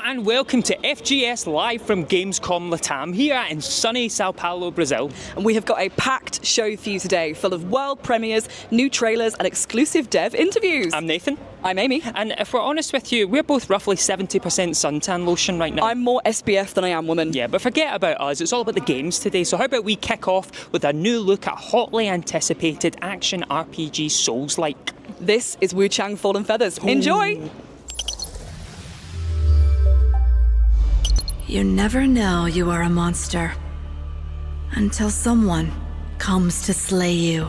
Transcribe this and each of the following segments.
and welcome to FGS Live from Gamescom Latam here in sunny Sao Paulo, Brazil. And we have got a packed show for you today, full of world premieres, new trailers and exclusive dev interviews. I'm Nathan. I'm Amy. And if we're honest with you, we're both roughly 70% suntan lotion right now. I'm more SPF than I am woman. Yeah, but forget about us, it's all about the games today. So how about we kick off with a new look at hotly anticipated action RPG Souls-like. This is Wu Chang Fallen Feathers. Ooh. Enjoy! You never know you are a monster until someone comes to slay you.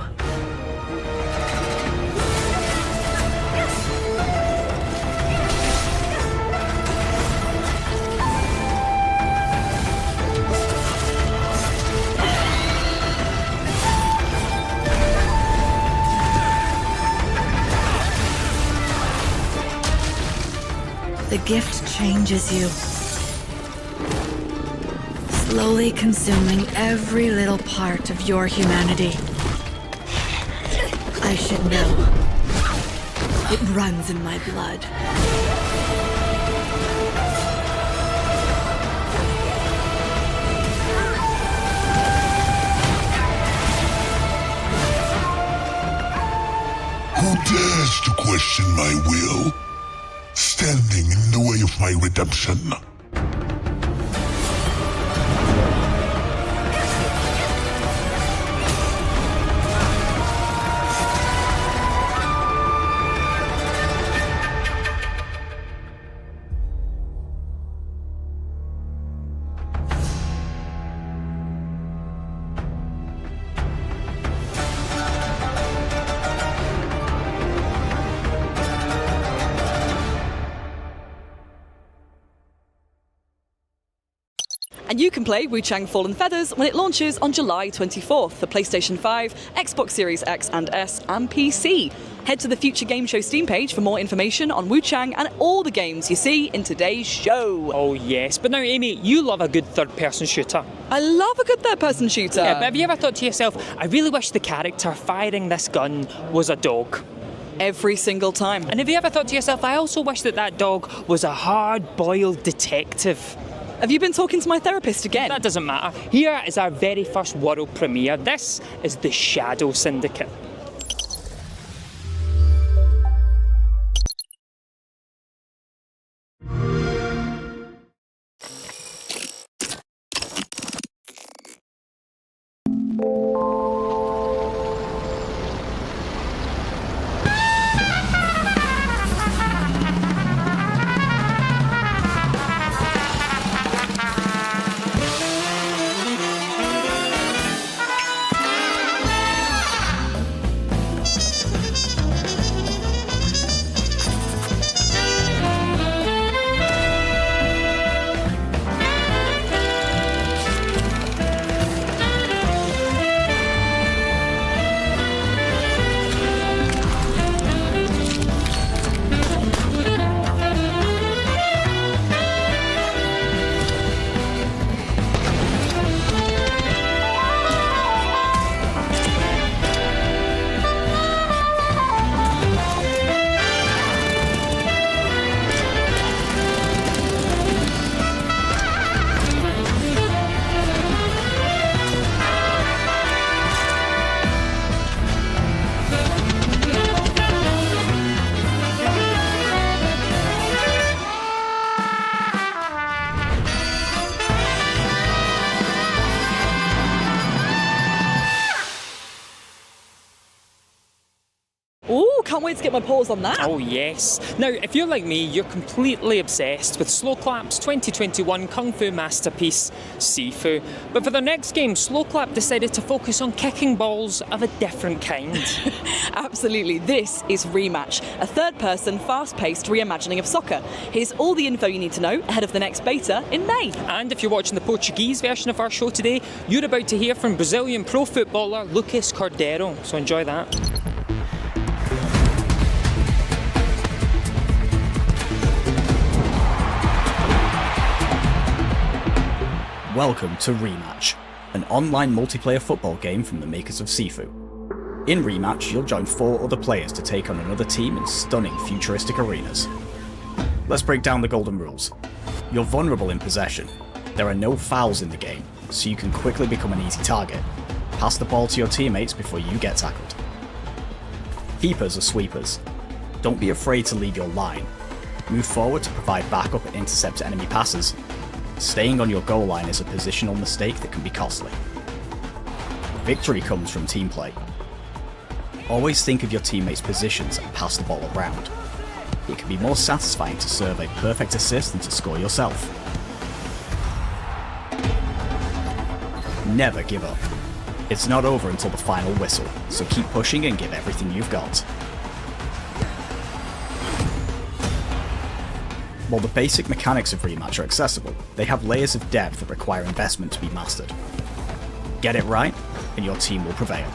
The gift changes you, slowly consuming every little part of your humanity. I should know. It runs in my blood. Who dares to question my will? Standing in the way of my redemption. And you can play Wu Chang Fallen Feathers when it launches on July 24th for PlayStation 5, Xbox Series X and S, and PC. Head to the Future Game Show Steam page for more information on Wu Chang and all the games you see in today's show. Oh yes, but now Amy, you love a good third-person shooter. I love a good third-person shooter. Yeah, but have you ever thought to yourself, I really wish the character firing this gun was a dog? Every single time. And have you ever thought to yourself, I also wish that that dog was a hard-boiled detective? Have you been talking to my therapist again? That doesn't matter. Here is our very first world premiere. This is the Shadow Syndicate. Ooh, can't wait to get my paws on that. Oh yes. Now, if you're like me, you're completely obsessed with Slow Clap's 2021 Kung Fu masterpiece, Sifu. But for their next game, Slow Clap decided to focus on kicking balls of a different kind. Absolutely, this is Rematch, a third-person, fast-paced reimagining of soccer. Here's all the info you need to know ahead of the next beta in May. And if you're watching the Portuguese version of our show today, you're about to hear from Brazilian pro footballer Lucas Cordeiro, so enjoy that. Welcome to Rematch, an online multiplayer football game from the makers of Sifu. In Rematch, you'll join 4 other players to take on another team in stunning futuristic arenas. Let's break down the golden rules. You're vulnerable in possession. There are no fouls in the game, so you can quickly become an easy target. Pass the ball to your teammates before you get tackled. Keepers are sweepers. Don't be afraid to leave your line. Move forward to provide backup and intercept enemy passes. Staying on your goal line is a positional mistake that can be costly. Victory comes from team play. Always think of your teammates' positions and pass the ball around. It can be more satisfying to serve a perfect assist than to score yourself. Never give up. It's not over until the final whistle, so keep pushing and give everything you've got. While the basic mechanics of Rematch are accessible, they have layers of depth that require investment to be mastered. Get it right, and your team will prevail.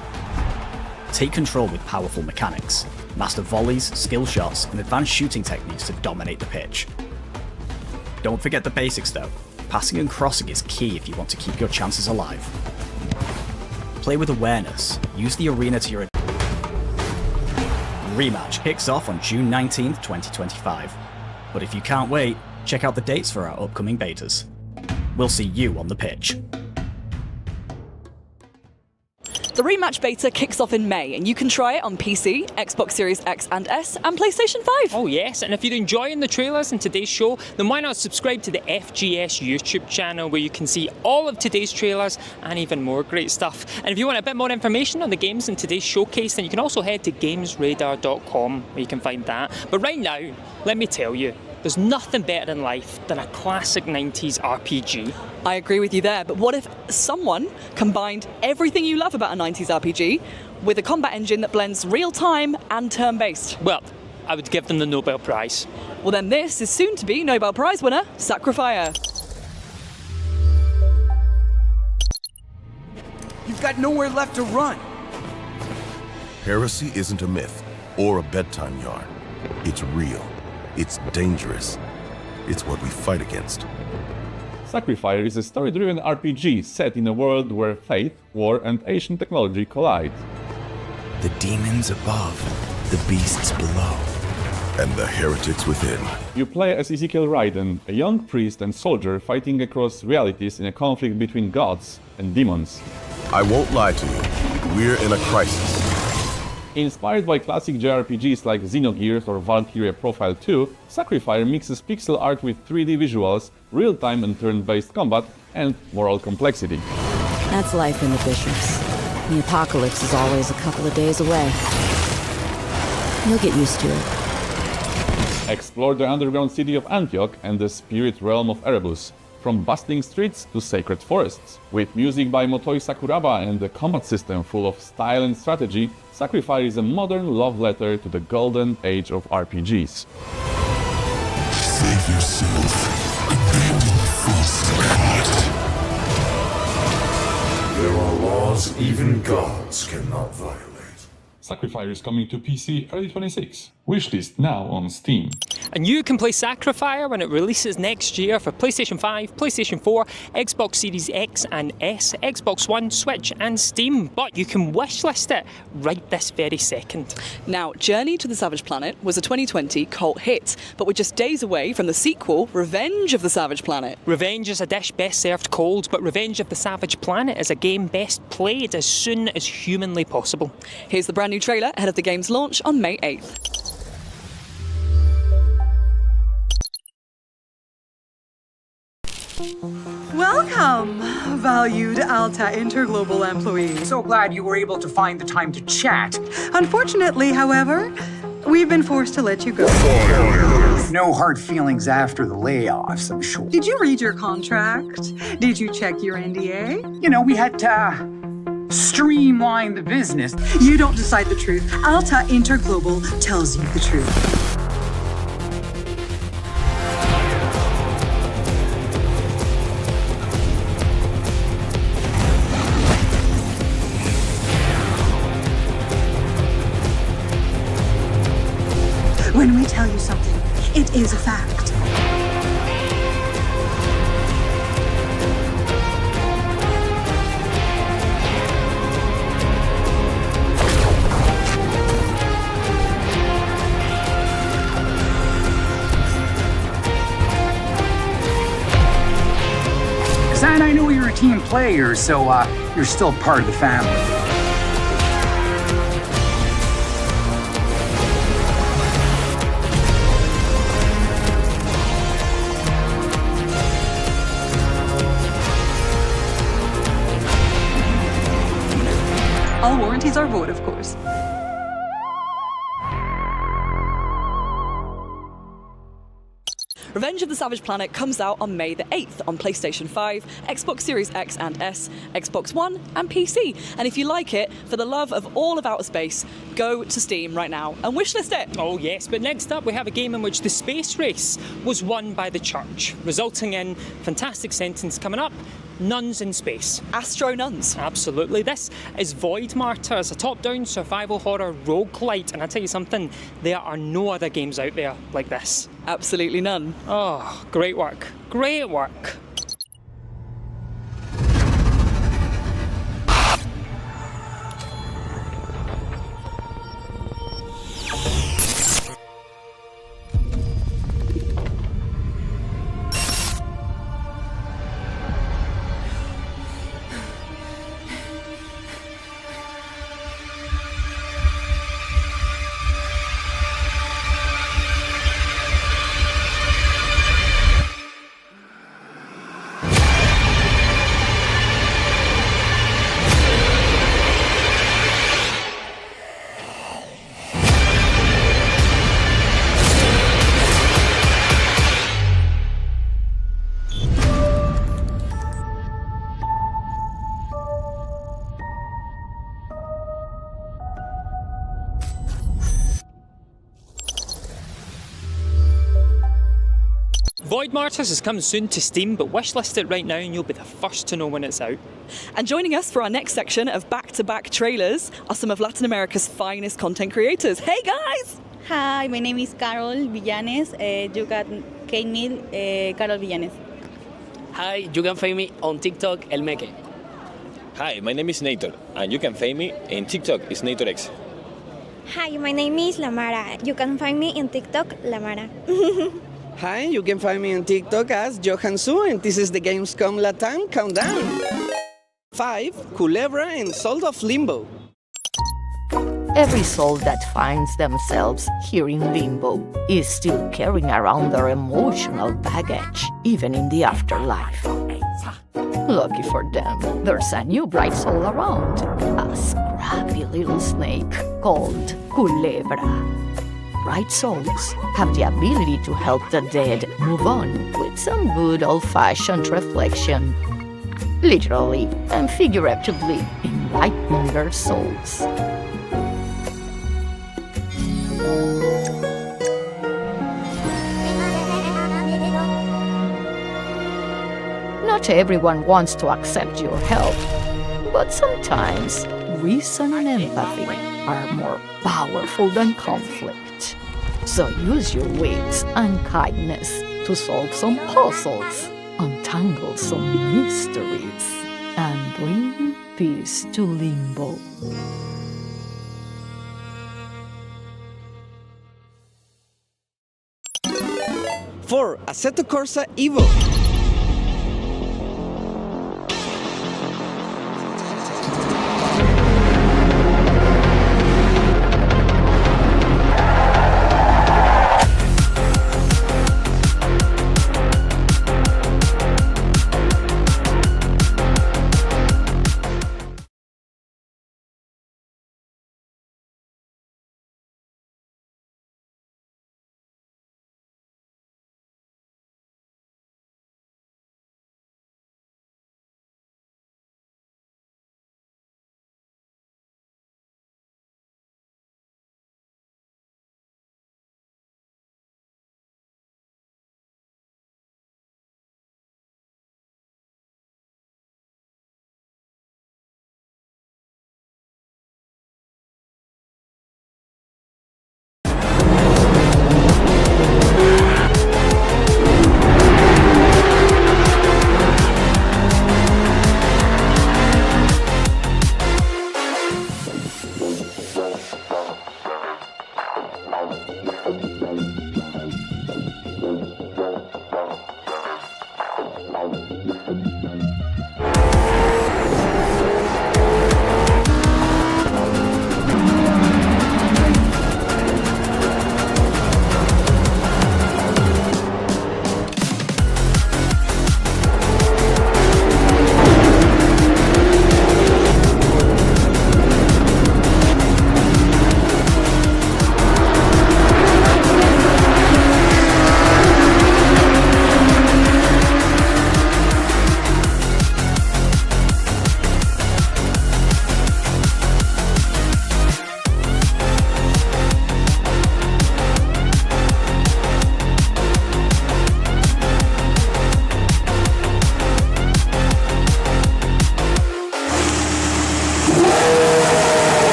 Take control with powerful mechanics. Master volleys, skill shots, and advanced shooting techniques to dominate the pitch. Don't forget the basics though. Passing and crossing is key if you want to keep your chances alive. Play with awareness. Use the arena to your Rematch kicks off on June 19th, 2025. But if you can't wait, check out the dates for our upcoming betas. We'll see you on the pitch. The Rematch beta kicks off in May, and you can try it on PC, Xbox Series X and S, and PlayStation 5. Oh yes, and if you're enjoying the trailers in today's show, then why not subscribe to the FGS YouTube channel where you can see all of today's trailers and even more great stuff. And if you want a bit more information on the games in today's showcase, then you can also head to gamesradar.com where you can find that. But right now, let me tell you, there's nothing better in life than a classic 90s RPG. I agree with you there, but what if someone combined everything you love about a 90s RPG with a combat engine that blends real-time and turn-based? Well, I would give them the Nobel Prize. Well then this is soon to be Nobel Prize winner, Sacrifier. You've got nowhere left to run. Heresy isn't a myth or a bedtime yarn. It's real. It's dangerous. It's what we fight against. Sacrifier is a story-driven RPG set in a world where faith, war, and ancient technology collide. The demons above, the beasts below. And the heretics within. You play as Ezekiel Raiden, a young priest and soldier fighting across realities in a conflict between gods and demons. I won't lie to you. We're in a crisis. Inspired by classic JRPGs like Xenogears or Valkyria Profile 2, Sacrifier mixes pixel art with 3D visuals, real-time and turn-based combat, and moral complexity. That's life in the Bishops. The apocalypse is always a couple of days away. You'll get used to it. Explore the underground city of Antioch and the spirit realm of Erebus, from bustling streets to sacred forests. With music by Motoi Sakuraba and a combat system full of style and strategy, Sacrifier is a modern love letter to the golden age of RPGs. Save yourself. Abandon the false god. There are laws even gods cannot violate. Sacrifier is coming to PC early 26. Wishlist now on Steam. And you can play Sacrifier when it releases next year for PlayStation 5, PlayStation 4, Xbox Series X and S, Xbox One, Switch and Steam. But you can wishlist it right this very second. Now, Journey to the Savage Planet was a 2020 cult hit, but we're just days away from the sequel, Revenge of the Savage Planet. Revenge is a dish best served cold, but Revenge of the Savage Planet is a game best played as soon as humanly possible. Here's the brand new trailer ahead of the game's launch on May 8th. Welcome, valued Alta Interglobal employees. So glad you were able to find the time to chat. Unfortunately, however, we've been forced to let you go. No hard feelings after the layoffs, I'm sure. Did you read your contract? Did you check your NDA? You know, we had to streamline the business. You don't decide the truth. Alta Interglobal tells you the truth. When we tell you something, it is a fact. And I know you're a team player, so you're still part of the family. All warranties are void, of course. Revenge of the Savage Planet comes out on May the 8th on PlayStation 5, Xbox Series X and S, Xbox One, and PC. And if you like it, for the love of all of outer space, go to Steam right now and wishlist it. Oh yes, but next up we have a game in which the space race was won by the church, resulting in, fantastic sentence coming up, nuns in space. Astro nuns. Absolutely. This is Void Martyrs, a top-down survival horror roguelite, and I tell you something, there are no other games out there like this. Absolutely none. Oh, great work. Great work. Void Martyrs is coming soon to Steam, but wishlist it right now and you'll be the first to know when it's out. And joining us for our next section of back-to-back trailers are some of Latin America's finest content creators. Hey guys! Hi, my name is Carol Villanes. You can find me, Carol Villanes. Hi, you can find me on TikTok, El Meque. Hi, my name is Nator, and you can find me in TikTok, it's NatorX. Hi, my name is Lamara. You can find me in TikTok, Lamara. Hi, you can find me on TikTok as Johan Su, and this is the Gamescom Latam Countdown. 5, Culebra and Soul of Limbo. Every soul that finds themselves here in Limbo is still carrying around their emotional baggage, even in the afterlife. Lucky for them, there's a new bright soul around, a scrappy little snake called Culebra. Bright souls have the ability to help the dead move on with some good old-fashioned reflection, literally and figuratively enlightening their souls. Not everyone wants to accept your help, but sometimes reason and empathy are more powerful than conflict. So use your wits and kindness to solve some puzzles, untangle some mysteries, and bring peace to Limbo. For Assetto Corsa Evo.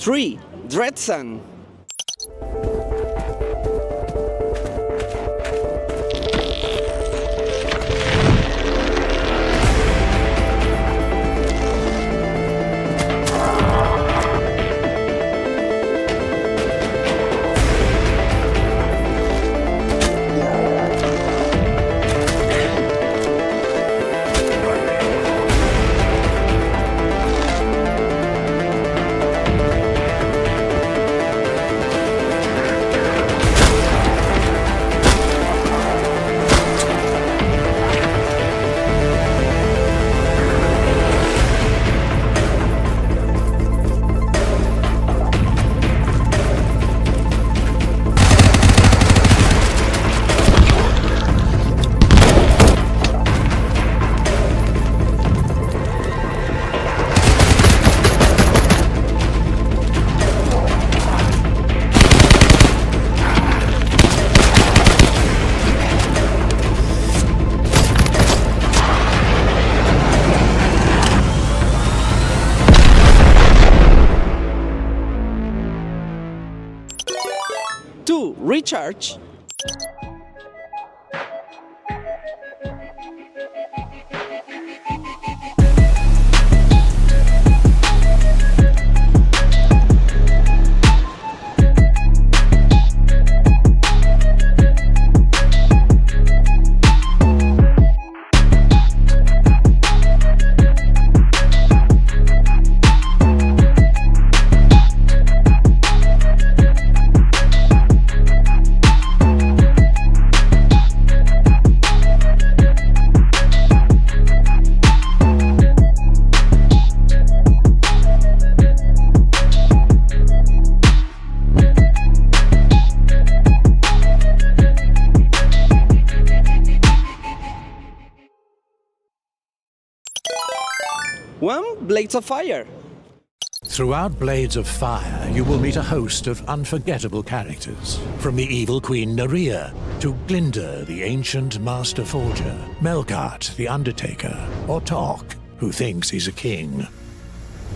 3. Dread Sun. 2. Recharge. Blades of Fire. Throughout Blades of Fire, you will meet a host of unforgettable characters. From the evil Queen Nerea, to Glinda, the ancient Master Forger, Melkart, the Undertaker, or Tork, who thinks he's a king.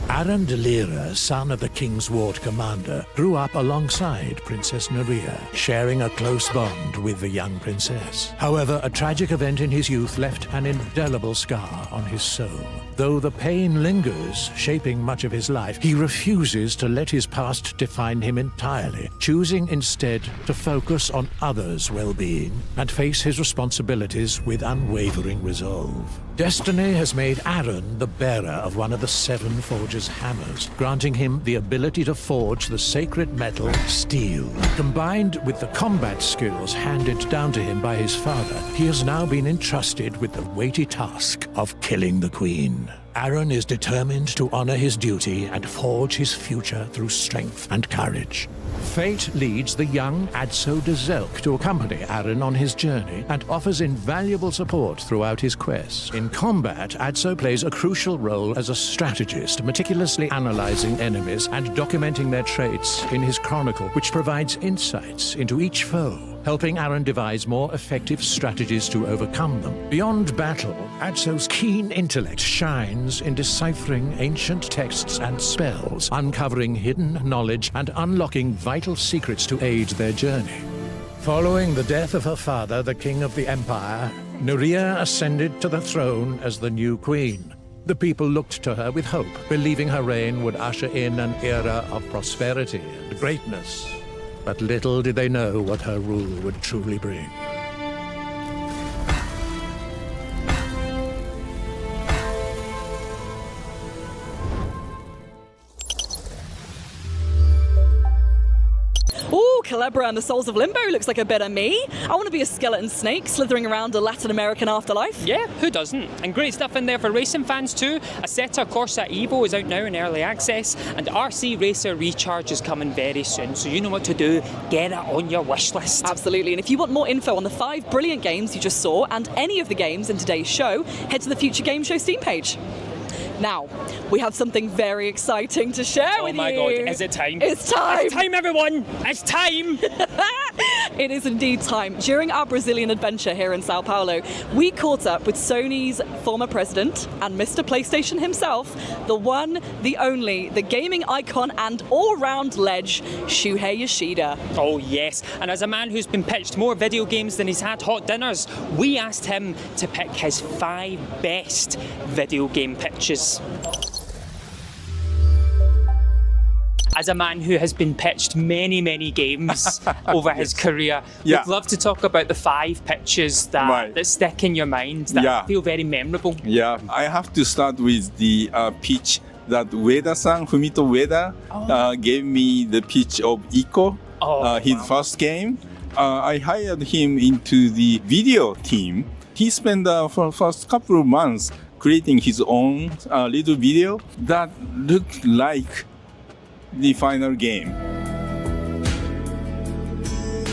Aron Delira, son of the King's Ward commander, grew up alongside Princess Nerea, sharing a close bond with the young princess. However, a tragic event in his youth left an indelible scar on his soul. Though the pain lingers, shaping much of his life, he refuses to let his past define him entirely, choosing instead to focus on others' well-being and face his responsibilities with unwavering resolve. Destiny has made Aron the bearer of one of the 7 Forger's hammers, granting him the ability to forge the sacred metal steel. Combined with the combat skills handed down to him by his father, he has now been entrusted with the weighty task of killing the Queen. Aron is determined to honor his duty and forge his future through strength and courage. Fate leads the young Adso de Zelk to accompany Aron on his journey and offers invaluable support throughout his quest. In combat, Adso plays a crucial role as a strategist, meticulously analyzing enemies and documenting their traits in his chronicle, which provides insights into each foe, helping Aron devise more effective strategies to overcome them. Beyond battle, Adso's keen intellect shines in deciphering ancient texts and spells, uncovering hidden knowledge and unlocking vital secrets to aid their journey. Following the death of her father, the King of the Empire, Nerea ascended to the throne as the new queen. The people looked to her with hope, believing her reign would usher in an era of prosperity and greatness. But little did they know what her rule would truly bring. Ooh, Calebra and the Souls of Limbo looks like a bit of me. I want to be a skeleton snake slithering around a Latin American afterlife. Yeah, who doesn't? And great stuff in there for racing fans too. Assetto Corsa Evo is out now in early access, and RC Racer Recharge is coming very soon, so you know what to do. Get it on your wish list. Absolutely, and if you want more info on the 5 brilliant games you just saw, and any of the games in today's show, head to the Future Game Show Steam page. Now, we have something very exciting to share with you. Oh my god, is it time? It's time! It's time, everyone! It's time! It is indeed time. During our Brazilian adventure here in Sao Paulo, we caught up with Sony's former president and Mr. PlayStation himself, the one, the only, the gaming icon and all-round ledge, Shuhei Yoshida. Oh yes, and as a man who's been pitched more video games than he's had hot dinners, we asked him to pick his 5 best video game pitches. As a man who has been pitched many, many games over his career, we'd love to talk about the 5 pitches that stick in your mind, that feel very memorable. Yeah, I have to start with the pitch that Ueda-san, Fumito Ueda, gave me the pitch of Ico, his first game. I hired him into the video team. He spent the first couple of months creating his own little video that looked like the final game.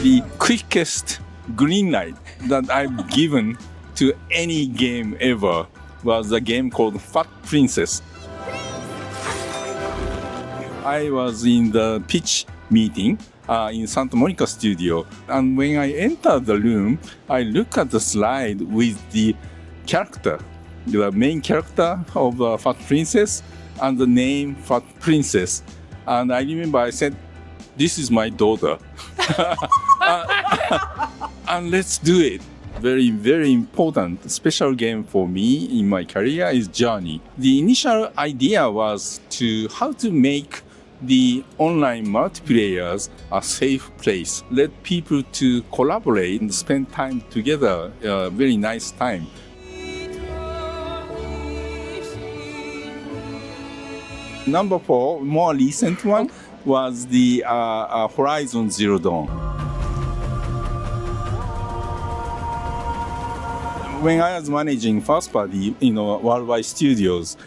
The quickest green light that I've given to any game ever was a game called Fat Princess. I was in the pitch meeting in Santa Monica studio, and when I entered the room, I looked at the slide with the character, the main character of Fat Princess, and the name Fat Princess. And I remember I said, "This is my daughter." And let's do it. Very, very important special game for me in my career is Journey. The initial idea was how to make the online multiplayers a safe place. Let people to collaborate and spend time together, a very nice time. Number 4, more recent one, was the Horizon Zero Dawn. When I was managing first party, worldwide studios,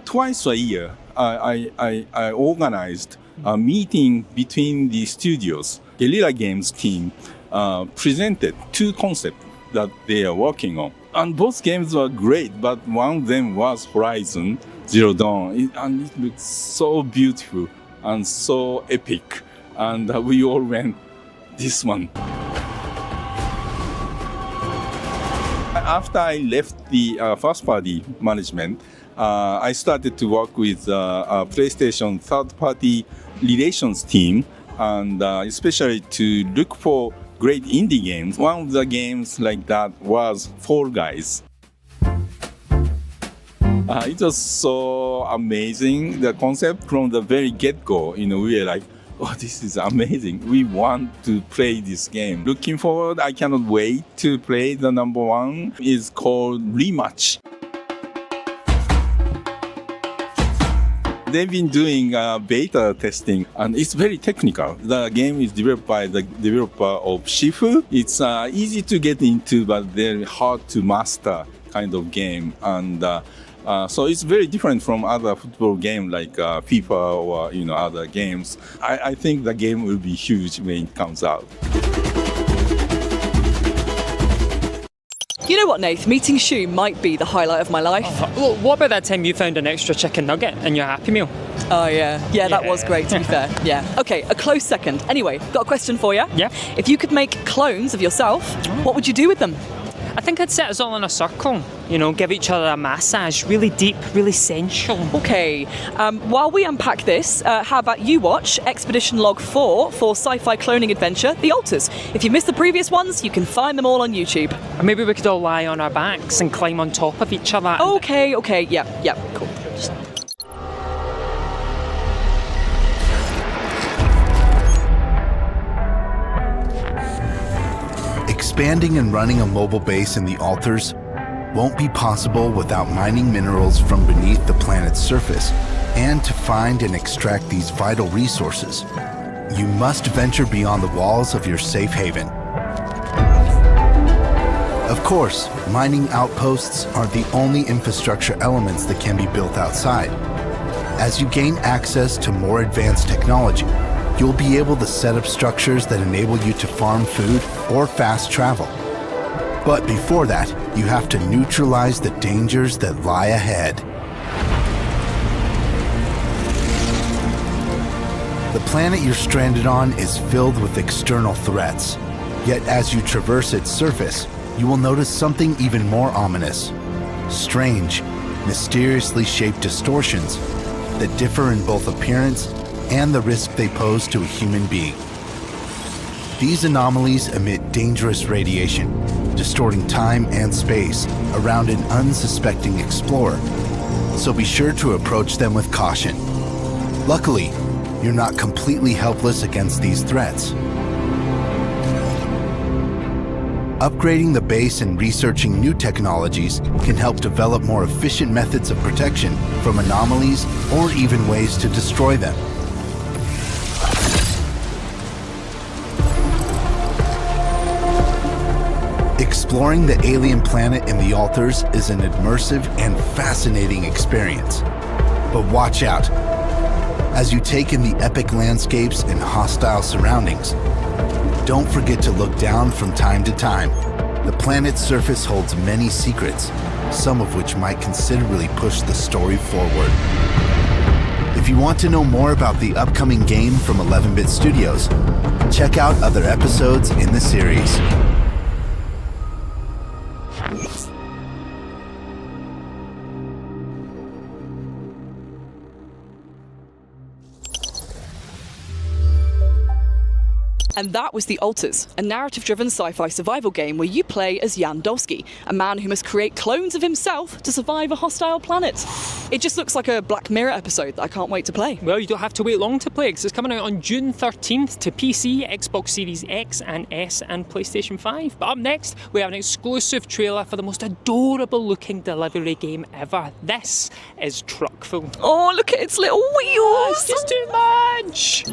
twice a year, I organized a meeting between the studios. Guerrilla Games team presented 2 concepts that they are working on. And both games were great, but one of them was Horizon Zero Dawn, and it looked so beautiful and so epic, and we all went, this one. After I left the first party management, I started to work with a PlayStation third-party relations team, and especially to look for great indie games. One of the games like that was Fall Guys. It was so amazing, the concept from the very get-go. We were like, oh, this is amazing. We want to play this game. Looking forward, I cannot wait to play the number 1. It's called Rematch. They've been doing beta testing, and it's very technical. The game is developed by the developer of Shifu. It's easy to get into, but very hard to master kind of game. And so it's very different from other football games like FIFA or other games. I think the game will be huge when it comes out. You know what, Nath? Meeting Shu might be the highlight of my life. Well, what about that time you found an extra chicken nugget in your Happy Meal? Oh, yeah. Yeah, that was great, to be fair. Yeah. Okay, a close second. Anyway, got a question for you. Yeah? If you could make clones of yourself, what would you do with them? I think I'd set us all in a circle, give each other a massage, really deep, really sensual. Okay, while we unpack this, how about you watch Expedition Log 4 for sci-fi cloning adventure, The Altars. If you missed the previous ones, you can find them all on YouTube. Or maybe we could all lie on our backs and climb on top of each other. Okay, yeah, cool. Expanding and running a mobile base in the Altars won't be possible without mining minerals from beneath the planet's surface. And to find and extract these vital resources, you must venture beyond the walls of your safe haven. Of course, mining outposts are the only infrastructure elements that can be built outside. As you gain access to more advanced technology, you'll be able to set up structures that enable you to farm food or fast travel. But before that, you have to neutralize the dangers that lie ahead. The planet you're stranded on is filled with external threats. Yet as you traverse its surface, you will notice something even more ominous. Strange, mysteriously shaped distortions that differ in both appearance and the risk they pose to a human being. These anomalies emit dangerous radiation, distorting time and space around an unsuspecting explorer, so be sure to approach them with caution. Luckily, you're not completely helpless against these threats. Upgrading the base and researching new technologies can help develop more efficient methods of protection from anomalies or even ways to destroy them. Exploring the alien planet in the altars is an immersive and fascinating experience. But watch out. As you take in the epic landscapes and hostile surroundings, don't forget to look down from time to time. The planet's surface holds many secrets, some of which might considerably push the story forward. If you want to know more about the upcoming game from 11-Bit Studios, check out other episodes in the series. And that was The Altars, a narrative-driven sci-fi survival game where you play as Jan Dolsky, a man who must create clones of himself to survive a hostile planet. It just looks like a Black Mirror episode that I can't wait to play. Well, you don't have to wait long to play, because it's coming out on June 13th to PC, Xbox Series X and S and PlayStation 5. But up next, we have an exclusive trailer for the most adorable-looking delivery game ever. This is Truckful. Oh, look at its little wheels! It's just too much!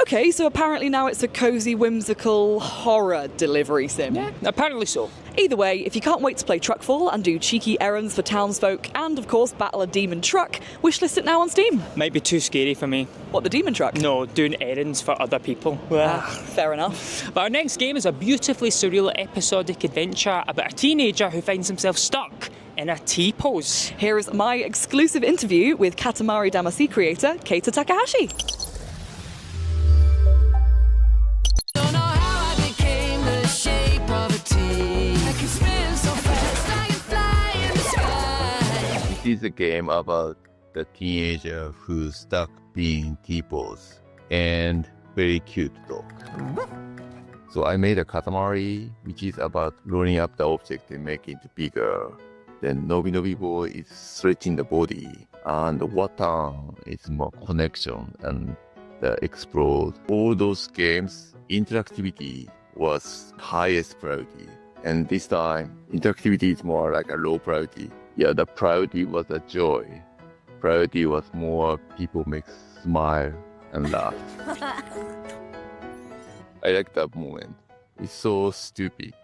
Okay, so apparently now it's a cozy, whimsical horror delivery sim. Yeah, apparently so. Either way, if you can't wait to play Truckful and do cheeky errands for townsfolk and, of course, battle a demon truck, wishlist it now on Steam. Might be too scary for me. What, the demon truck? No, doing errands for other people. Fair enough. But our next game is a beautifully surreal episodic adventure about a teenager who finds himself stuck in a T-pose. Here is my exclusive interview with Katamari Damacy creator Keita Takahashi. This is a game about the teenager who's stuck being T-pose and very cute dog. So I made a Katamari, which is about rolling up the object and making it bigger. Then Nobi Nobi Boy is stretching the body, and the Watan is more connection and the explode. All those games, interactivity was highest priority. And this time, interactivity is more like a low priority. Yeah, the priority was a joy. Priority was more people make smile and laugh. I like that moment. It's so stupid.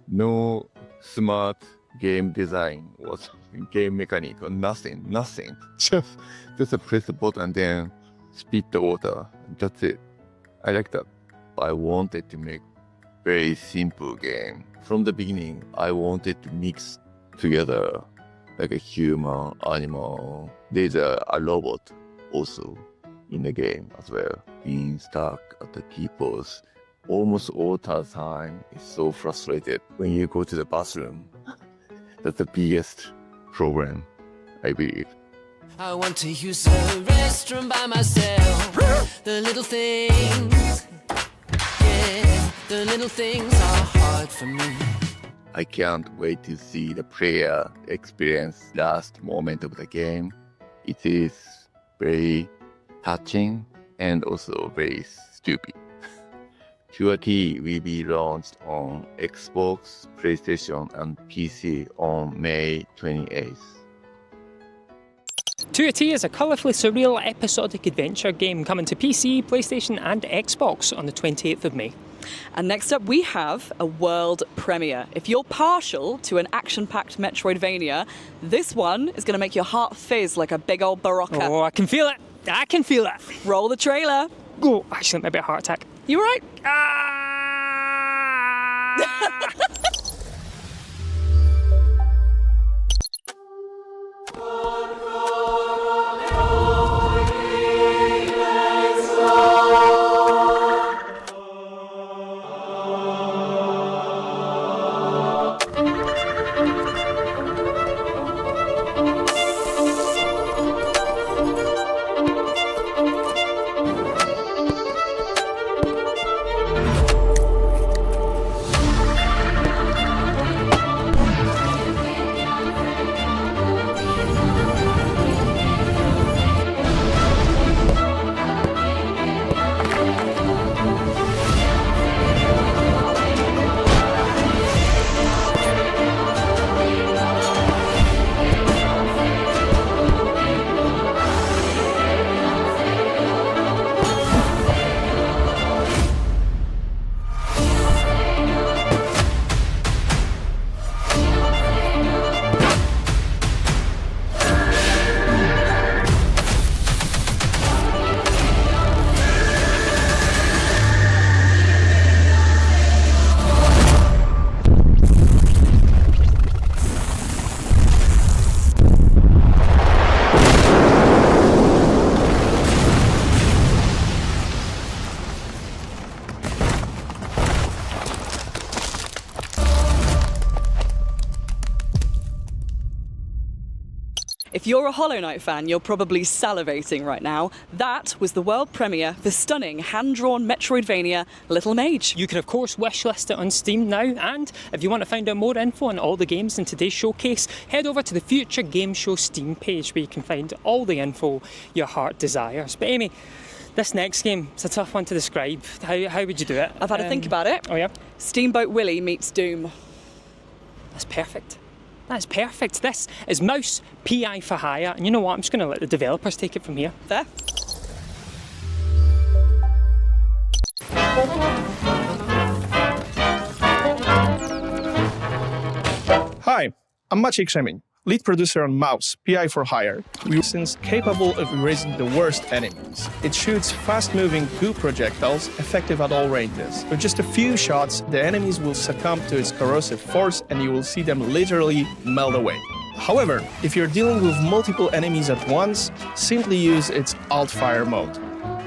No smart game design or game mechanic or nothing. Just press the button and then spit the water. That's it. I like that. I wanted to make very simple game. From the beginning, I wanted to mix together like a human, animal. There's a robot also in the game as well. Being stuck at the T-pose almost all the time is so frustrated when you go to the bathroom. That's the biggest problem, I believe. I want to use the restroom by myself. The little things get The little things are hard for me. I can't wait to see the player experience last moment of the game. It is very touching and also very stupid. QRT will be launched on Xbox, PlayStation, and PC on May 28th. 2T is a colourfully surreal episodic adventure game coming to PC, PlayStation and Xbox on the 28th of May. And next up we have a world premiere. If you're partial to an action-packed Metroidvania, this one is going to make your heart fizz like a big old Barocca. Oh, I can feel it. I can feel it. Roll the trailer. Oh, actually, maybe a heart attack. You all right? If you're a Hollow Knight fan, you're probably salivating right now. That was the world premiere for stunning hand-drawn Metroidvania Little Mage. You can of course wishlist it on Steam now, and if you want to find out more info on all the games in today's showcase, head over to the Future Game Show Steam page where you can find all the info your heart desires. But Amy, this next game, it's a tough one to describe. How would you do it? I've had to think about it. Oh yeah? Steamboat Willie meets Doom. That's perfect. That's perfect. This is Mouse PI for Hire, and you know what? I'm just going to let the developers take it from here. There. Hi, I'm Maciej Krzemień, lead producer on Mouse, PI for Hire. We are since capable of erasing the worst enemies. It shoots fast-moving goo projectiles effective at all ranges. With just a few shots, the enemies will succumb to its corrosive force and you will see them literally melt away. However, if you're dealing with multiple enemies at once, simply use its alt-fire mode.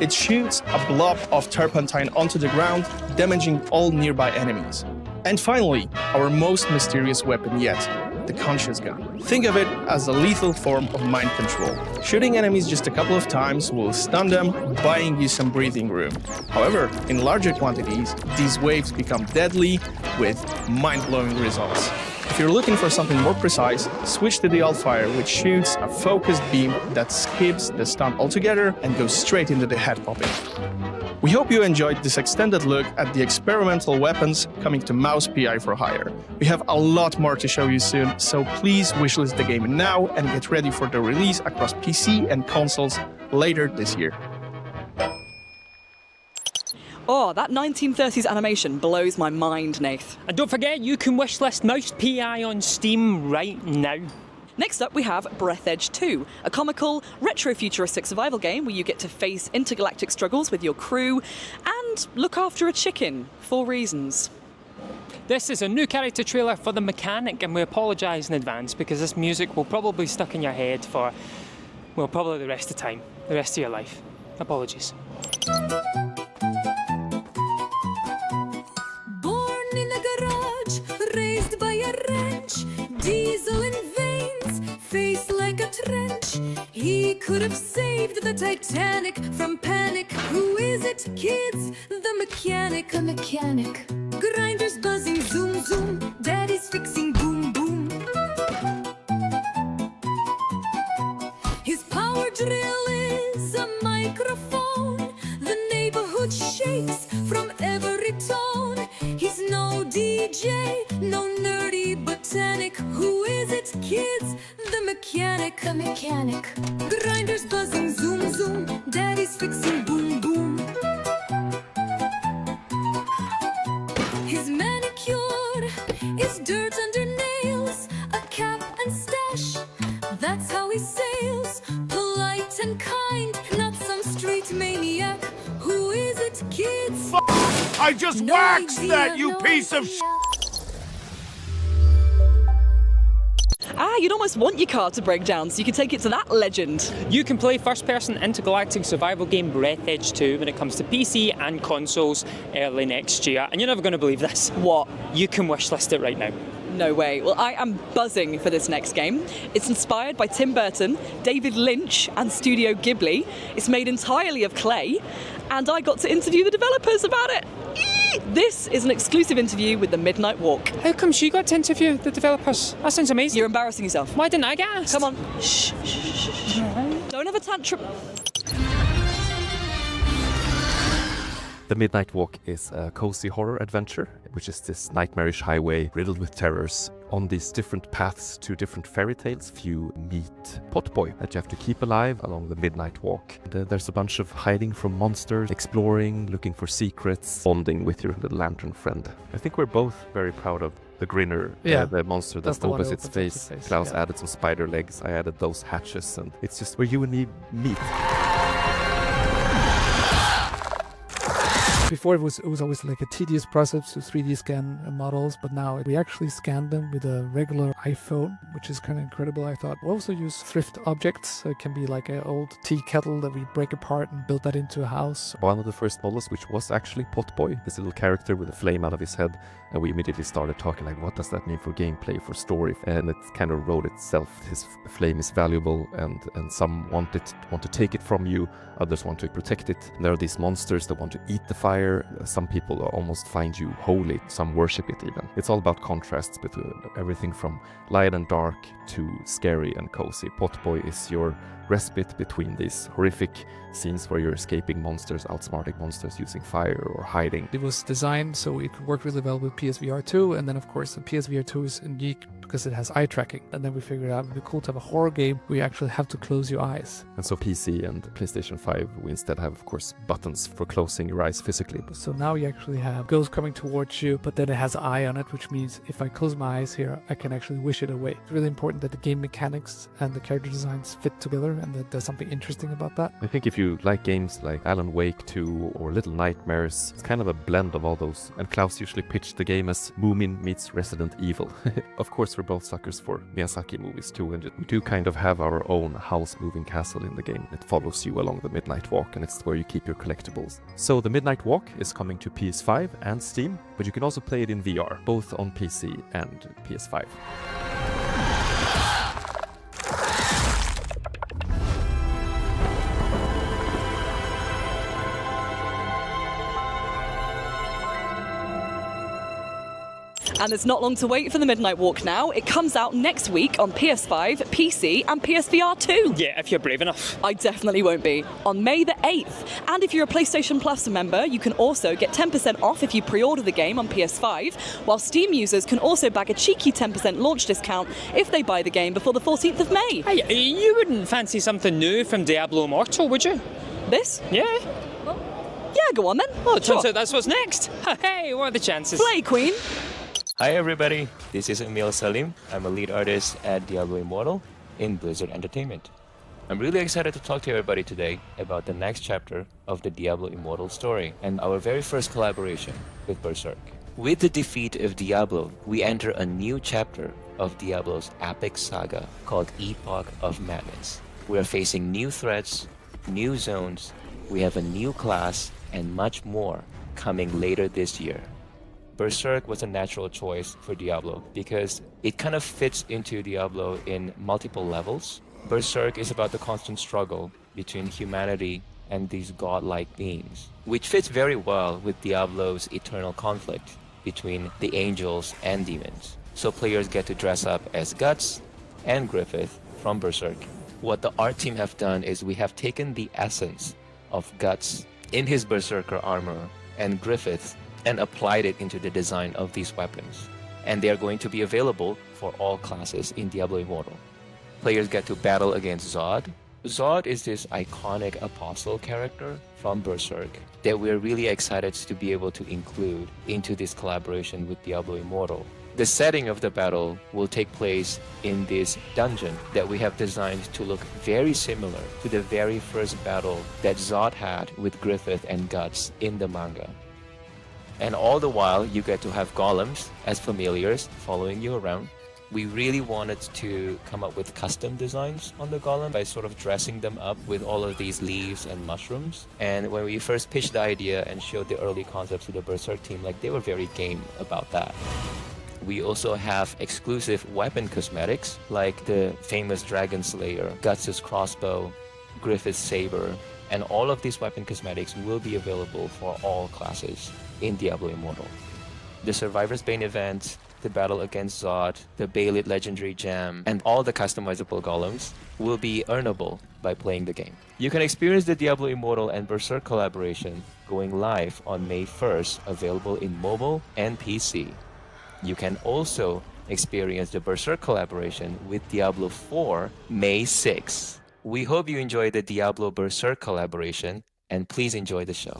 It shoots a blob of turpentine onto the ground, damaging all nearby enemies. And finally, our most mysterious weapon yet, the Conscious Gun. Think of it as a lethal form of mind control. Shooting enemies just a couple of times will stun them, buying you some breathing room. However, in larger quantities, these waves become deadly with mind-blowing results. If you're looking for something more precise, switch to the Alt-Fire, which shoots a focused beam that skips the stun altogether and goes straight into the head popping. We hope you enjoyed this extended look at the experimental weapons coming to Mouse PI for Hire. We have a lot more to show you soon, so please wishlist the game now and get ready for the release across PC and consoles later this year. Oh, that 1930s animation blows my mind, Nath. And don't forget, you can wishlist Mouse PI on Steam right now. Next up, we have Breathedge 2, a comical, retro-futuristic survival game where you get to face intergalactic struggles with your crew and look after a chicken for reasons. This is a new character trailer for The Mechanic, and we apologise in advance because this music will probably be stuck in your head for, well, probably the rest of the time, the rest of your life. Apologies. Born in a garage, raised by a wrench, diesel in veins, face like a trench. He could have saved the Titanic from panic. Who is it, kids? The mechanic. mechanic, a mechanic. Grinders buzzing, zoom, zoom. Daddy's fixing, boom, boom. His power drill is a microphone. The neighborhood shakes from every tone. He's no DJ, no nerdy botanic. Who is it, kids? The mechanic, a mechanic. Grinders buzzing, zoom, zoom. Daddy's fixing, boom, boom. His manicure is dirt under nails, a cap and stash. That's how he sails, polite and kind, not some street maniac. Who is it, kids? I just No waxed idea, that, you no piece of idea. You'd almost want your car to break down so you can take it to that legend. You can play first-person intergalactic survival game Breath Edge 2 when it comes to PC and consoles early next year. And you're never going to believe this. What? You can wishlist it right now. No way. Well, I am buzzing for this next game. It's inspired by Tim Burton, David Lynch, and Studio Ghibli. It's made entirely of clay, and I got to interview the developers about it. This is an exclusive interview with the Midnight Walk. How come she got to interview the developers? That sounds amazing. You're embarrassing yourself. Why didn't I get asked? Come on. Shh, shh, shh, shh. Don't have a tantrum. The Midnight Walk is a cozy horror adventure, which is this nightmarish highway riddled with terrors. On these different paths to different fairy tales, you meet Potboy that you have to keep alive along the Midnight Walk. There's a bunch of hiding from monsters, exploring, looking for secrets, bonding with your little lantern friend. I think we're both very proud of the Grinner, the monster that opens its face. Klaus added some spider legs, I added those hatches, and it's just where you and me meet. Before it was always like a tedious process to 3D scan models, but now we actually scan them with a regular iPhone, which is kind of incredible, I thought. We also use thrift objects. So it can be like an old tea kettle that we break apart and build that into a house. One of the first models, which was actually Potboy, this little character with a flame out of his head, and we immediately started talking like, what does that mean for gameplay, for story? And it kind of wrote itself. His flame is valuable, and some want to take it from you, others want to protect it. And there are these monsters that want to eat the fire. Some people almost find you holy, some worship it even. It's all about contrasts between everything from light and dark to scary and cozy. Potboy is your respite between these horrific scenes where you're escaping monsters, outsmarting monsters using fire or hiding. It was designed so it could work really well with PSVR 2, and then of course the PSVR 2 is unique because it has eye tracking. And then we figured out it would be cool to have a horror game where you actually have to close your eyes. And so PC and PlayStation 5, we instead have, of course, buttons for closing your eyes physically. So now you actually have ghosts coming towards you, but then it has an eye on it, which means if I close my eyes here, I can actually wish it away. It's really important that the game mechanics and the character designs fit together and that there's something interesting about that. I think if you like games like Alan Wake 2 or Little Nightmares, it's kind of a blend of all those. And Klaus usually pitched the game as Moomin meets Resident Evil. Of course, we're both suckers for Miyazaki movies too, and we do kind of have our own house-moving castle in the game. It follows you along the Midnight Walk, and it's where you keep your collectibles. So the Midnight Walk is coming to PS5 and Steam, but you can also play it in VR, both on PC and PS5. And there's not long to wait for the Midnight Walk now. It comes out next week on PS5, PC and PSVR 2. Yeah, if you're brave enough. I definitely won't be. On May the 8th. And if you're a PlayStation Plus member, you can also get 10% off if you pre-order the game on PS5, while Steam users can also bag a cheeky 10% launch discount if they buy the game before the 14th of May. Hey, you wouldn't fancy something new from Diablo Immortal, would you? This? Yeah. Yeah, go on then. Well, it turns out that's what's next. Hey, what are the chances? Play, Queen. Hi everybody, this is Emil Salim. I'm a lead artist at Diablo Immortal in Blizzard Entertainment. I'm really excited to talk to everybody today about the next chapter of the Diablo Immortal story and our very first collaboration with Berserk. With the defeat of Diablo, we enter a new chapter of Diablo's epic saga called Epoch of Madness. We are facing new threats, new zones, we have a new class, and much more coming later this year. Berserk was a natural choice for Diablo because it kind of fits into Diablo in multiple levels. Berserk is about the constant struggle between humanity and these godlike beings, which fits very well with Diablo's eternal conflict between the angels and demons. So players get to dress up as Guts and Griffith from Berserk. What the art team have done is we have taken the essence of Guts in his Berserker armor and Griffith and applied it into the design of these weapons. And they are going to be available for all classes in Diablo Immortal. Players get to battle against Zod. Zod is this iconic apostle character from Berserk that we're really excited to be able to include into this collaboration with Diablo Immortal. The setting of the battle will take place in this dungeon that we have designed to look very similar to the very first battle that Zod had with Griffith and Guts in the manga. And all the while, you get to have golems as familiars following you around. We really wanted to come up with custom designs on the golem by sort of dressing them up with all of these leaves and mushrooms. And when we first pitched the idea and showed the early concepts to the Berserk team, like, they were very game about that. We also have exclusive weapon cosmetics, like the famous Dragon Slayer, Guts' crossbow, Griffith's saber, and all of these weapon cosmetics will be available for all classes in Diablo Immortal. The Survivor's Bane event, the battle against Zod, the Baylit Legendary Gem, and all the customizable golems will be earnable by playing the game. You can experience the Diablo Immortal and Berserk collaboration going live on May 1st, available in mobile and PC. You can also experience the Berserk collaboration with Diablo 4 May 6th. We hope you enjoy the Diablo Berserk collaboration, and please enjoy the show.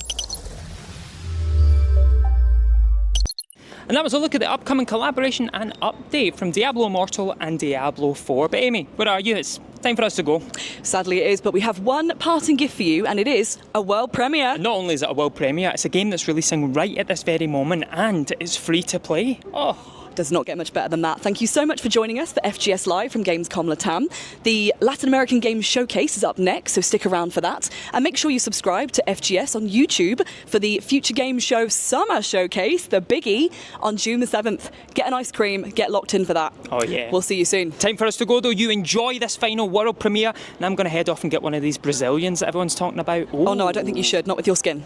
And that was a look at the upcoming collaboration and update from Diablo Immortal and Diablo 4. But Amy, where are you? It's time for us to go. Sadly it is, but we have one parting gift for you, and it is a world premiere. And not only is it a world premiere, it's a game that's releasing right at this very moment, and it's free to play. Oh, does not get much better than that. Thank you so much for joining us for FGS Live from Gamescom Latam. The Latin American Games Showcase is up next, so stick around for that. And make sure you subscribe to FGS on YouTube for the Future Game Show Summer Showcase, the biggie, on June the 7th. Get an ice cream, get locked in for that. Oh yeah. We'll see you soon. Time for us to go though. You enjoy this final world premiere, and I'm going to head off and get one of these Brazilians that everyone's talking about. Oh no, I don't think you should, not with your skin.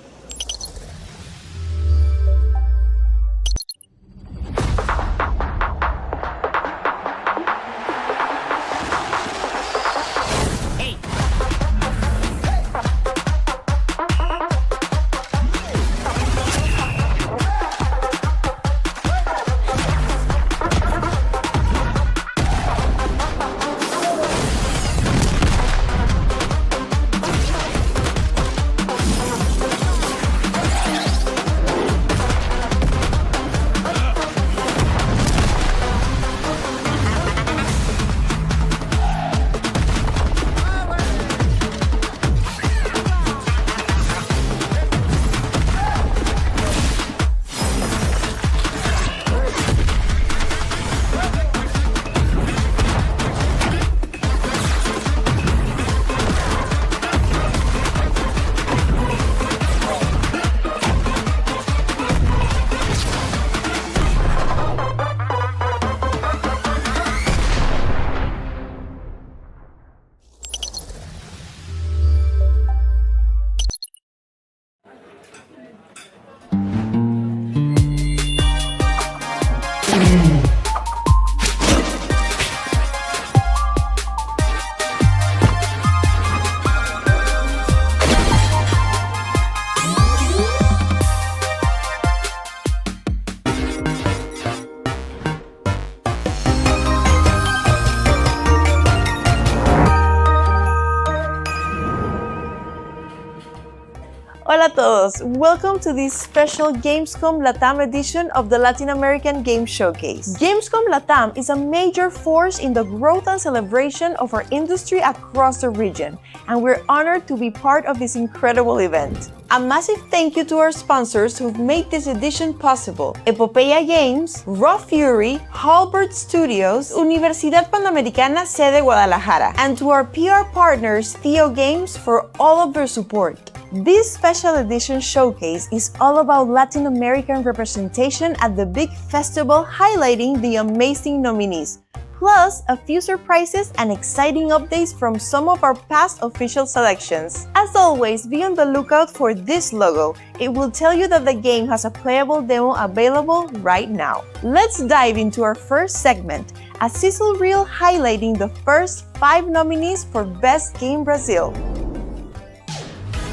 Hola a todos! Welcome to this special Gamescom Latam edition of the Latin American Game Showcase. Gamescom Latam is a major force in the growth and celebration of our industry across the region, and we're honored to be part of this incredible event. A massive thank you to our sponsors who've made this edition possible: Epopeya Games, Raw Fury, Halbert Studios, Universidad Panamericana Sede Guadalajara, and to our PR partners Theo Games for all of their support. This special edition showcase is all about Latin American representation at the big festival, highlighting the amazing nominees plus a few surprises and exciting updates from some of our past official selections. As always, be on the lookout for this logo. It will tell you that the game has a playable demo available right now. Let's dive into our first segment, a sizzle reel highlighting the first 5 nominees for Best Game Brazil.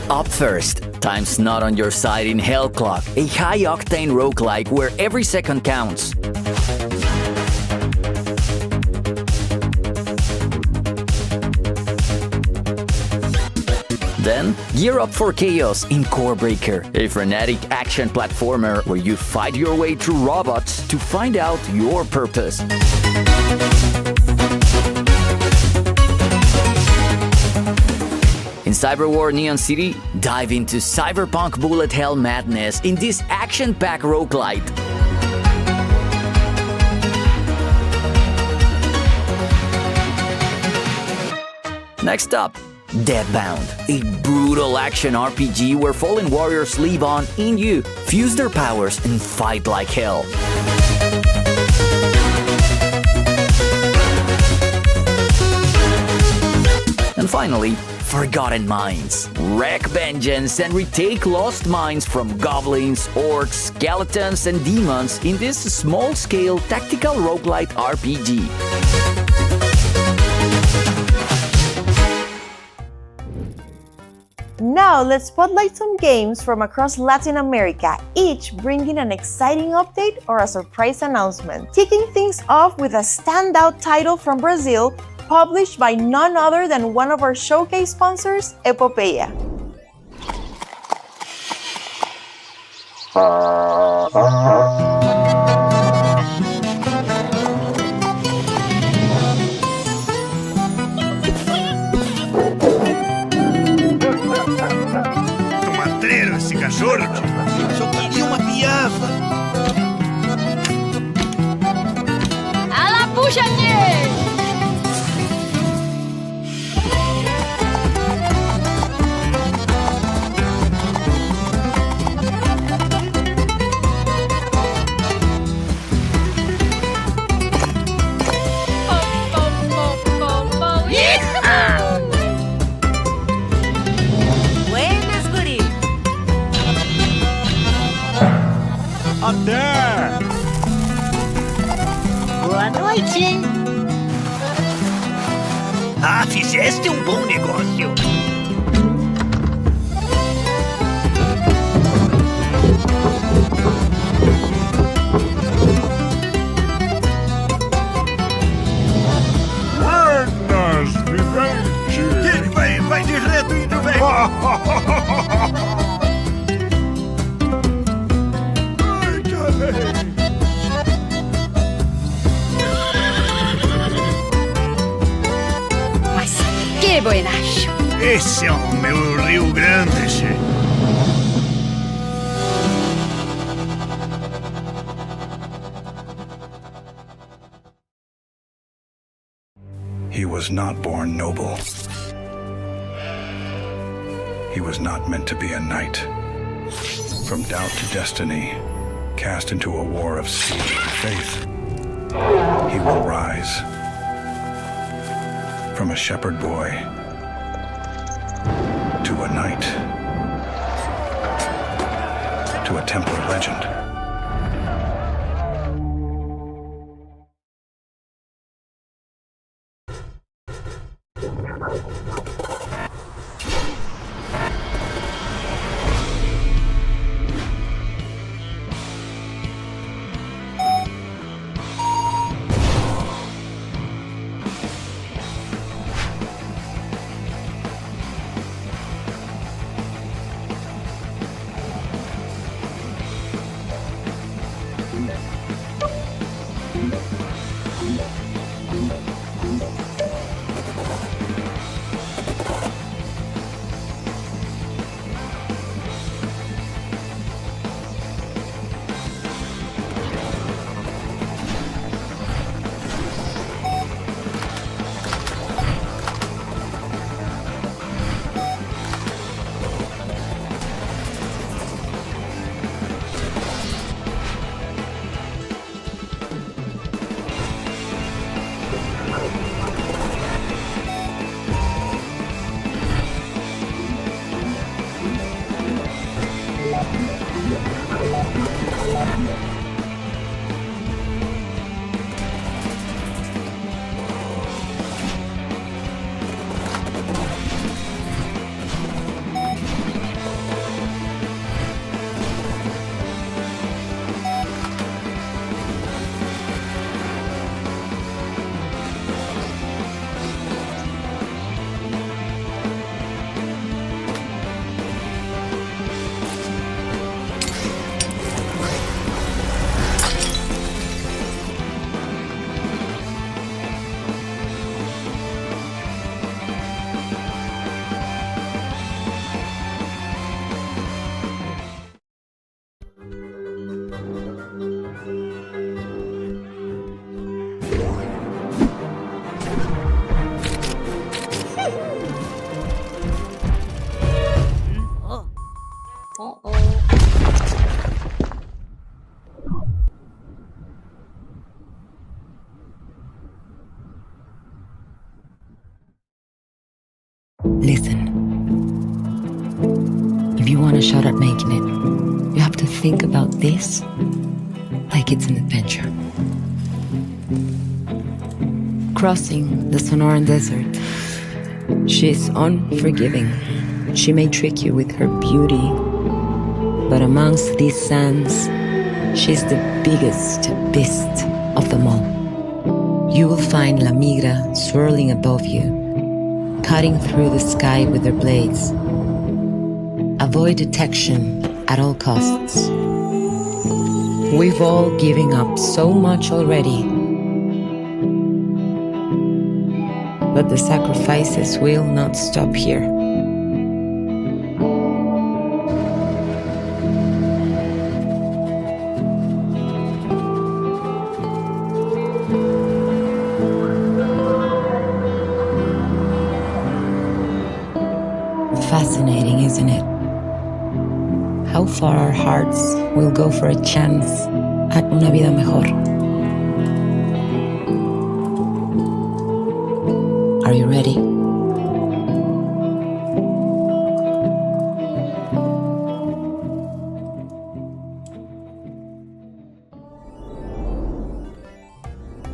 Up first, time's not on your side in Hell Clock, a high-octane roguelike where every second counts. Then, gear up for chaos in Core Breaker, a frenetic action platformer where you fight your way through robots to find out your purpose. In Cyberwar Neon City, dive into cyberpunk bullet hell madness in this action-packed roguelite. Next up, Deadbound, a brutal action RPG where fallen warriors live on in you, fuse their powers, and fight like hell. And finally, Forgotten Mines. Wreak vengeance and retake lost mines from goblins, orcs, skeletons, and demons in this small-scale tactical roguelite RPG. Now let's spotlight some games from across Latin America, each bringing an exciting update or a surprise announcement. Kicking things off with a standout title from Brazil, published by none other than one of our showcase sponsors, Epopeia. Tomatreiro esse cachorro, tio. Só queria uma piava. ¡Ala, puxa-te! Buenas, guri! Até! Boa noite! Ah, fizeste um bom negócio. Buenas, vivente! Ele vai de reto indo, velho! Ai, calei! Mas que buenacho! Esse é o meu Rio Grande, che. He was not born noble. He was not meant to be a knight. From doubt to destiny, cast into a war of steel and faith, he will rise. From a shepherd boy to a knight, to a Templar legend. Listen. If you want a shot at making it, you have to think about this like it's an adventure. Crossing the Sonoran Desert. She's unforgiving. She may trick you with her beauty, but amongst these sands, she's the biggest beast of them all. You will find La Migra swirling above you, cutting through the sky with their blades. Avoid detection at all costs. We've all given up so much already, but the sacrifices will not stop here. Fascinating, isn't it? How far our hearts will go for a chance at una vida mejor. Are you ready?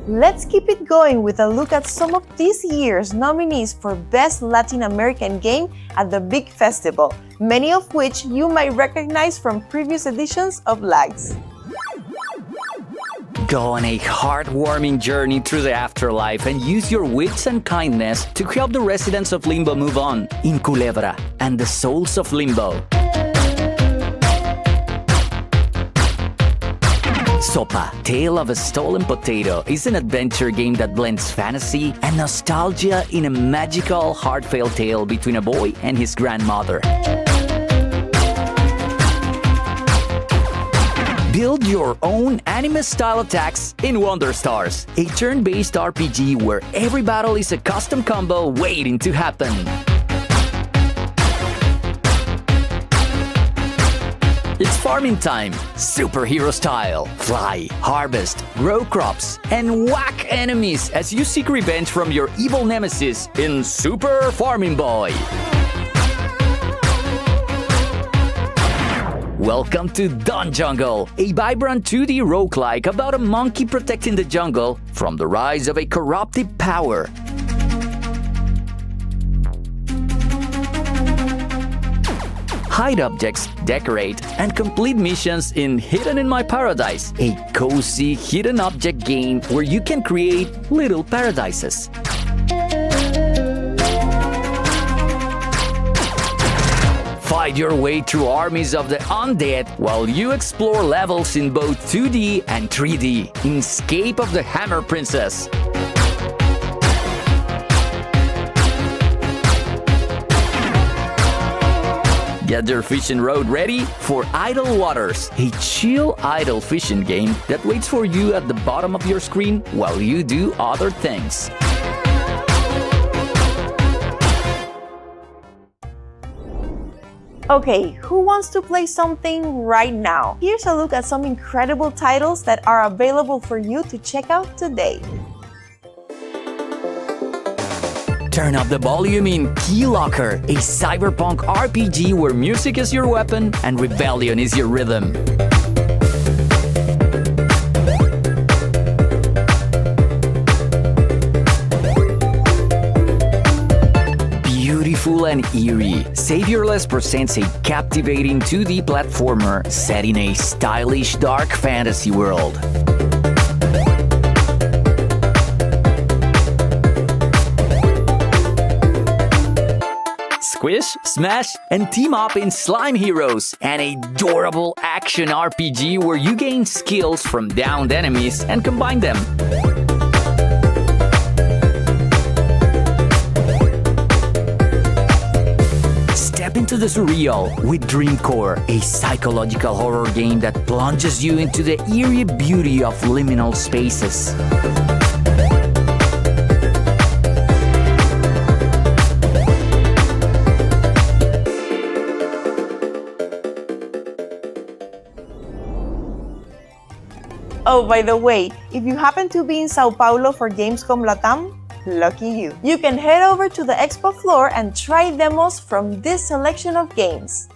Let's keep it going with a look at some of this year's nominees for Best Latin American Game at the big festival, many of which you might recognize from previous editions of LAGS. Go on a heartwarming journey through the afterlife and use your wits and kindness to help the residents of Limbo move on in Culebra and the Souls of Limbo. Sopa, Tale of a Stolen Potato is an adventure game that blends fantasy and nostalgia in a magical, heartfelt tale between a boy and his grandmother. Build your own anime-style attacks in Wonder Stars, a turn-based RPG where every battle is a custom combo waiting to happen. It's farming time, superhero style. Fly, harvest, grow crops, and whack enemies as you seek revenge from your evil nemesis in Super Farming Boy. Welcome to Dawn Jungle, a vibrant 2D roguelike about a monkey protecting the jungle from the rise of a corruptive power. Hide objects, decorate, and complete missions in Hidden in My Paradise, a cozy hidden object game where you can create little paradises. Fight your way through armies of the undead while you explore levels in both 2D and 3D in Escape of the Hammer Princess. Get your fishing rod ready for Idle Waters, a chill idle fishing game that waits for you at the bottom of your screen while you do other things. Okay, who wants to play something right now? Here's a look at some incredible titles that are available for you to check out today. Turn up the volume in Key Locker, a cyberpunk RPG where music is your weapon and rebellion is your rhythm. Beautiful and eerie, Saviorless presents a captivating 2D platformer set in a stylish dark fantasy world. Squish, smash, and team up in Slime Heroes, an adorable action RPG where you gain skills from downed enemies and combine them. Step into the surreal with Dreamcore, a psychological horror game that plunges you into the eerie beauty of liminal spaces. Oh, by the way, if you happen to be in Sao Paulo for Gamescom Latam, Lucky you. You can head over to the expo floor and try demos from this selection of games.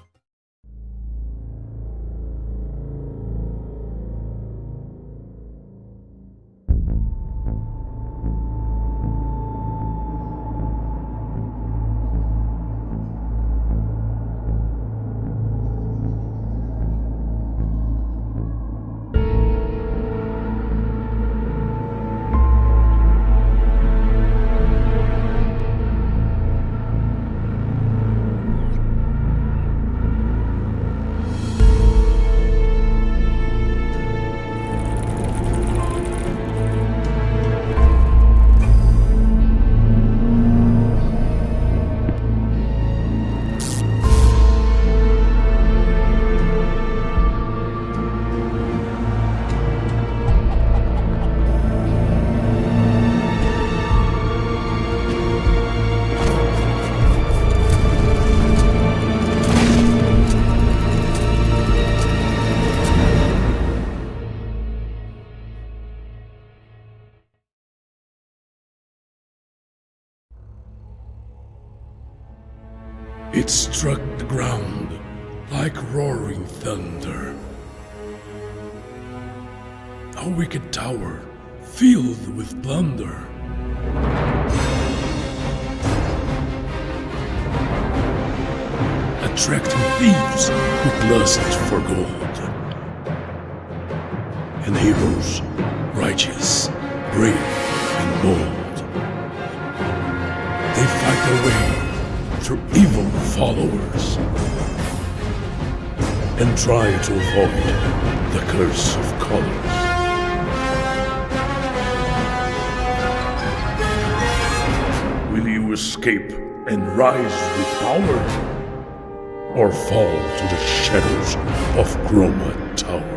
It struck the ground like roaring thunder. A wicked tower filled with plunder. Attracting thieves with lust for gold. And heroes, righteous, brave, and bold. They fight their way through evil followers and try to avoid the curse of colors. Will you escape and rise with power, or fall to the shadows of Chroma Tower?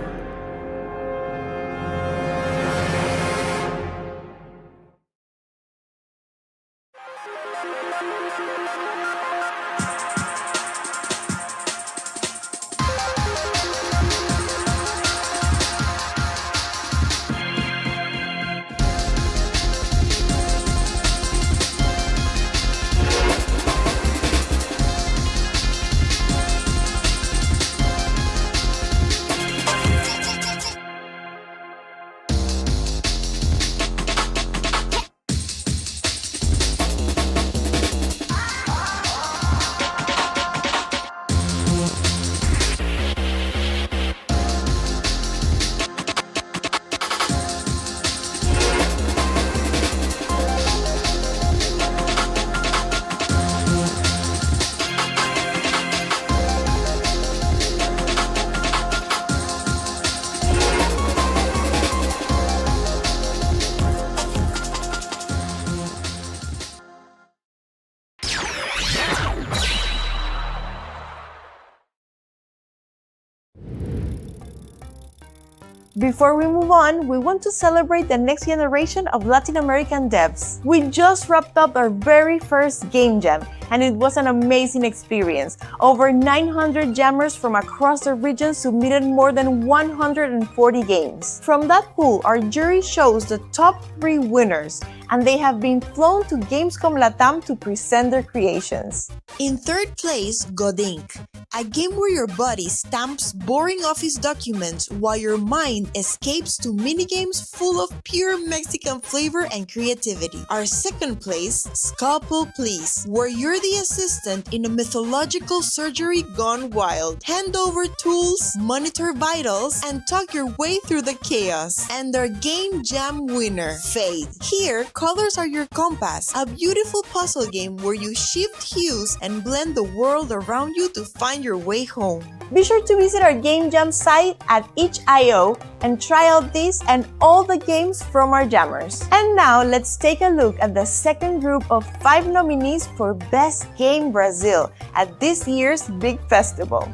Before we move on, we want to celebrate the next generation of Latin American devs. We just wrapped up our very first Game Jam, and it was an amazing experience. Over 900 jammers from across the region submitted more than 140 games. From that pool, our jury chose the top 3 winners, and they have been flown to Gamescom Latam to present their creations. In third place, Godink, a game where your body stamps boring office documents while your mind escapes to minigames full of pure Mexican flavor and creativity. Our second place, Scalpel Please, where you're the assistant in a mythological surgery gone wild. Hand over tools, monitor vitals, and talk your way through the chaos. And our Game Jam winner, Fade. Here, colors are your compass, a beautiful puzzle game where you shift hues and blend the world around you to find your way home. Be sure to visit our Game Jam site at itch.io and try out these and all the games from our jammers. And now let's take a look at the second group of 5 nominees for Best Game Brazil at this year's big festival.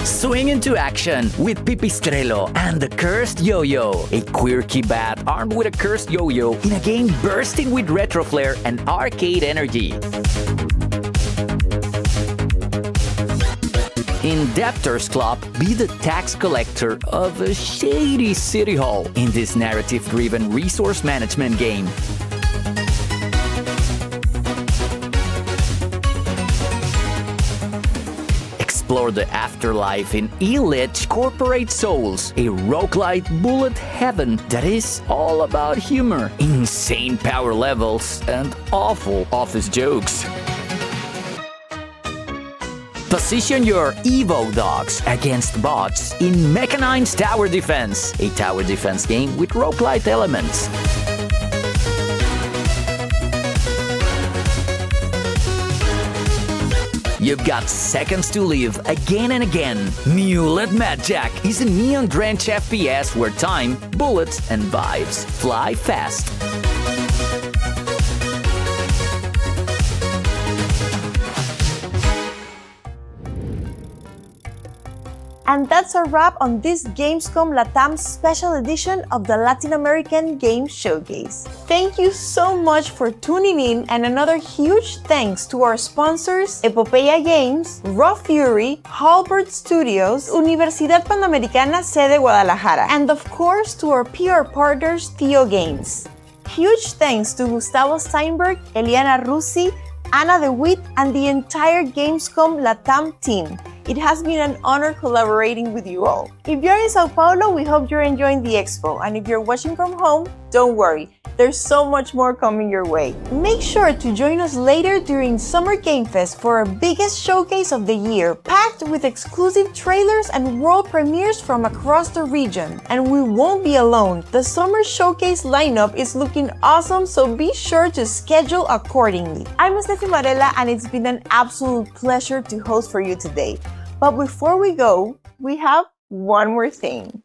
Swing into action with Pipistrello and the Cursed Yo-Yo, a quirky bat armed with a cursed yo-yo in a game bursting with retro flair and arcade energy. In Debtor's Club, be the tax collector of a shady city hall in this narrative-driven resource management game. Explore the afterlife in Illich Corporate Souls, a roguelite bullet heaven that is all about humor, insane power levels, and awful office jokes. Position your Evo dogs against bots in Mechanine's Tower Defense, a tower defense game with roguelite elements. You've got seconds to live again and again. Mulet Madjack is a neon-drenched FPS where time, bullets, and vibes fly fast. And that's a wrap on this Gamescom Latam special edition of the Latin American Game Showcase. Thank you so much for tuning in, and another huge thanks to our sponsors Epopeya Games, Raw Fury, Halbert Studios, Universidad Panamericana Sede Guadalajara, and of course to our PR partners Theo Games. Huge thanks to Gustavo Steinberg, Eliana Rusi, Anna DeWitt, and the entire Gamescom Latam team. It has been an honor collaborating with you all. If you're in Sao Paulo, we hope you're enjoying the expo, and if you're watching from home, don't worry, there's so much more coming your way. Make sure to join us later during Summer Game Fest for our biggest showcase of the year, packed with exclusive trailers and world premieres from across the region. And we won't be alone. The Summer Showcase lineup is looking awesome, so be sure to schedule accordingly. I'm Steffi Marella, and it's been an absolute pleasure to host for you today. But before we go, we have one more thing.